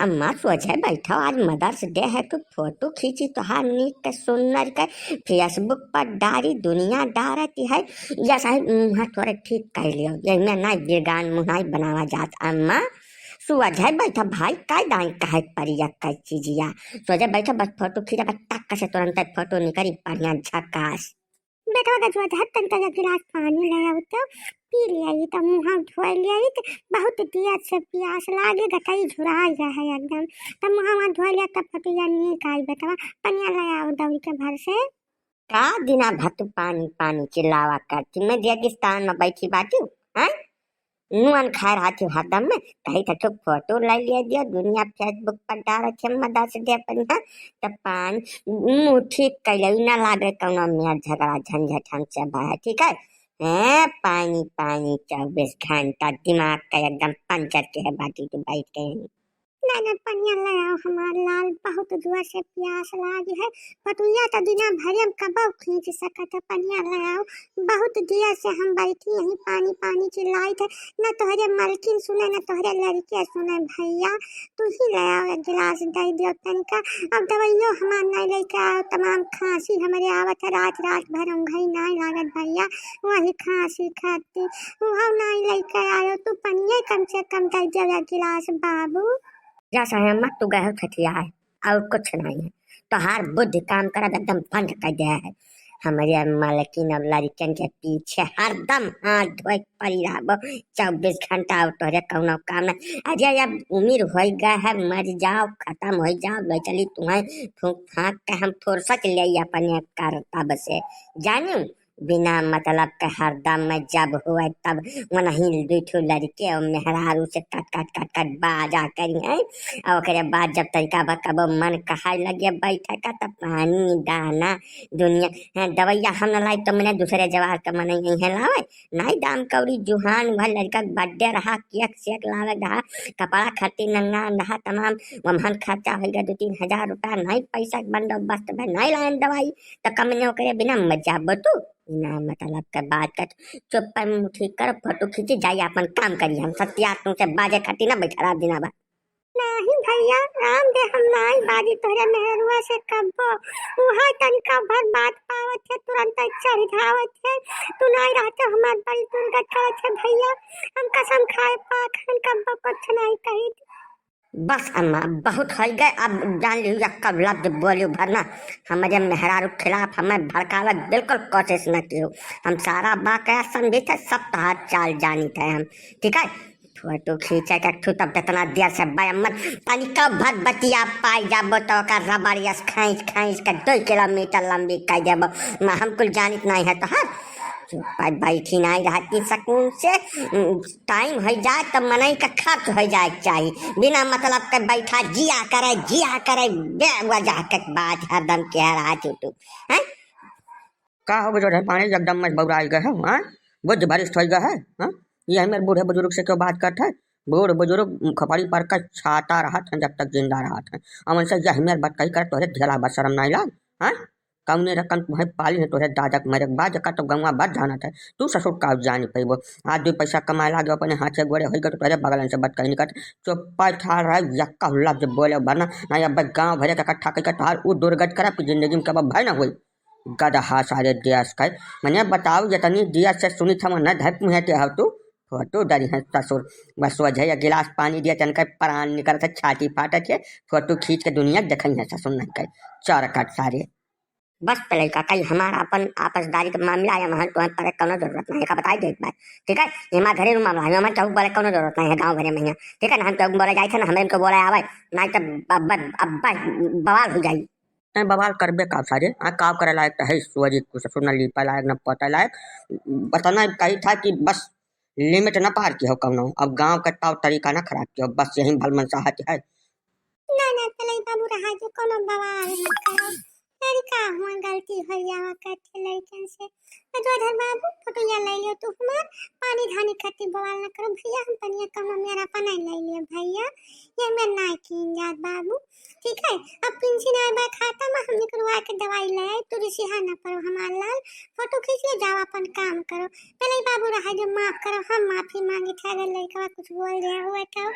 अम्मा सोचे बैठो आज मदर्स डे है तो फोटो खींची तो हाँ नीक के सुंदर के फेसबुक पर डारी दुनिया डारती है। जैसा हाँ थोड़े ठीक कर लियो ये मैं ना बेगान मुहाई बनावा जात अम्मा सुअज है बैठा भाई काय दाई कहे परिया का चीजिया सोचे बैठा बस फोटो खींचा बस टक से तुरंत फोटो निकली बढ़िया झकास बेटा का जो धत्तन का गिलास पानी ले आओ तो पी लिया तो मुंह धोई लिया तो बहुत दिया से प्यास लागे गटाई झुरा जा है एकदम तब मुंह धोई लिया तब पटिया नहीं काई बेटा पनिया ले आओ दौड़ी के भर से का दिना भत पानी पानी चिल्लावा करती मैं रेगिस्तान में बैठी बाटी हैं नुआन खा रहा थी हरदम में कहीं तो फोटो ले लिया दिया दुनिया फेसबुक पर डाल थे मदर्स डे पर तब पान मुँह ठीक कर ना लागे कौन में झगड़ा झंझट हमसे बाहर ठीक है पानी पानी 24 घंटा दिमाग का एकदम पंचर के है बाटी तो बैठ गए ना पनिया ले आओ हमार लाल बहुत दुआ से प्यास लागी है पटुया तो दिना भरे हम कब खींच सकत है पनिया ले आओ बहुत दिया से हम बैठी यहीं पानी पानी चिल्लाई थे न तोहरे मलकिन सुने न तोहरे लड़के सुने भैया तू ही ले आओ एक गिलास दे दियो तनिका अब दवाइयो हमार नहीं लेके आओ तमाम खांसी हमारे आवत है रात रात भर ऊँघई नहीं लागत भैया वही खांसी खाती वहाँ नहीं लेके आयो तू पनिया कम से कम दे दियो एक गिलास बाबू जैसा है मत तू गए ठठिया है और कुछ नहीं है तो हर बुद्धि काम कर एकदम बंद कर दिया है हमारे मालकिन अब लड़कन के पीछे हरदम हाथ धोए पड़ी रहा 24 घंटा तोहरे कौनो काम नहीं अजय अब उम्र हो गया है मर जाओ खत्म हो जाओ ले चली तुम्हें फूक फाक के हम फुर्सत ले अपने करतब से जानी बिना मतलब के हरदम में जब हुआ तब वही दूठो लड़के और मेहरारू से कट बाजा करी है और ओकरे बाद जब तरीका कब मन कहा लगे बैठे का तब पानी दाना दुनिया दवैया हम न लाई तो मैंने दूसरे जवार का मन यही है लावे नहीं दाम कौड़ी जुहान वह लड़का बर्थडे रहा केक सेक लावे रहा कपड़ा खर्ची नंगा रहा तमाम वमहन खर्चा हो गया 2-3 हजार रुपया नहीं पैसा बंदोबस्त में नहीं लाइन दवाई तो कम नहीं करे बिना मजा बतू ना मतलब के बात कर चुप पर ठीक कर फोटो खींची जाइए अपन काम करिए हम सत्या तुमसे बाजे खटी ना बैठा रहा दिना बा नहीं भैया राम दे हम नहीं बाजी तोरे मेहरुआ से कब्बो वहां तनिका भर बात पावत है तुरंत चढ़ धावत है तू नहीं रहते हमार बड़ी दुर्गत करत है भैया हम कसम खाए पाखन कब्बो कुछ नहीं कही बस अम्मा बहुत हो गए अब जान लियो कब लफ्ज बोलियो भरना हमारे मेहरारू खिलाफ हमें भड़कावा बिल्कुल कोशिश न कियो हम सारा बाकाया समझे थे सब तो हाथ चाल जानी थे हम ठीक है फोटो खींचे के तू तब इतना देर से बयामत पानी कब भर बतिया पाई जाबो तो का रबड़ियस खींच खींच के 2 किलोमीटर लंबी कर देबो हम कुल जानित नहीं है तो हाँ बैठी नहीं रहती सकून से टाइम हो जाए तो मनई का खर्च हो जाए चाहिए बिना मतलब के बैठा जिया करे बेवजह के बात हरदम कह रहा तू हैं का हो बुजुर्ग पानी एकदम मत बौराई गए हैं बुद्ध भरिष्ठ हो गए हैं ये मेरे बूढ़े बुजुर्ग से क्यों बात करते हैं बूढ़ बुजुर्ग खपड़ी पर का छाता रहा था जब तक जिंदा रहा था अमन से यही मेरे बात कही कर तोरे ढेला बस शर्म नहीं लाग हैं कौने रकम तुम्हें पाली है तोरे दादा मेरे बाद का तो गंवा बच जाना था तू ससुर का जान पैबो आज 2 पैसा कमाए लागे अपने हाथ से गोड़े हो गए तो तोरे बगल से बात कहीं निकट चुप्पा था रहा यक्का लफ्ज बोले वरना ना अब गाँव भरे का इकट्ठा करके तार वो दुर्गत करा जिंदगी में कब भय ना हुई गदहा सारे दियास का मैंने बताओ जतनी दिया से सुनी था न धप मुँह हो तू फोटो डरी है ससुर बस वजह या गिलास पानी दिया चन कर प्राण निकल से छाती फाटे थे फोटो खींच के दुनिया देखी है ससुर नहीं कर चार कट सारे बस पहले का कई हमारा अपन आपसदारी का मामला आया वहाँ तुम्हें पर कोनो जरूरत नहीं है का बताई दे एक बार ठीक है ये हमारा घरेलू मामला है हमारे चौक बोले कोनो जरूरत नहीं है गाँव भरे में ठीक है ना हम चौक बोले जाए थे ना हमें इनको बोले आवे नहीं तो अब्बा बवाल हो जाये नहीं बवाल करबे का सारे काम करे लायक तो है सूरज को ससुर न लीपा लायक न पता लायक बताना कही था कि बस लिमिट न पार की हो कौनो अब गांव का ताव तरीका न खराब किया बस यही भल मनसाहत है ना पहले बाबू रहा जो कोनो बवाल मत करो तरीका हुआ गलती हो जावा करते लड़कन से अजोधर बाबू फोटो या ले लियो तू हमार पानी धानी खाती बवाल न करो भैया हम पनिया कम मेरा पना ले लियो भैया ये मैं ना कीन जात बाबू ठीक है अब पेंशन आए बा खाता में हमने करवा के दवाई ले आई तू रिसिहा न पड़ो हमार लाल फोटो खींच ले जाओ अपन काम करो पहले बाबू रहा जो माफ करो हम माफी मांगे थे अगर लड़का कुछ बोल रहा हुआ तो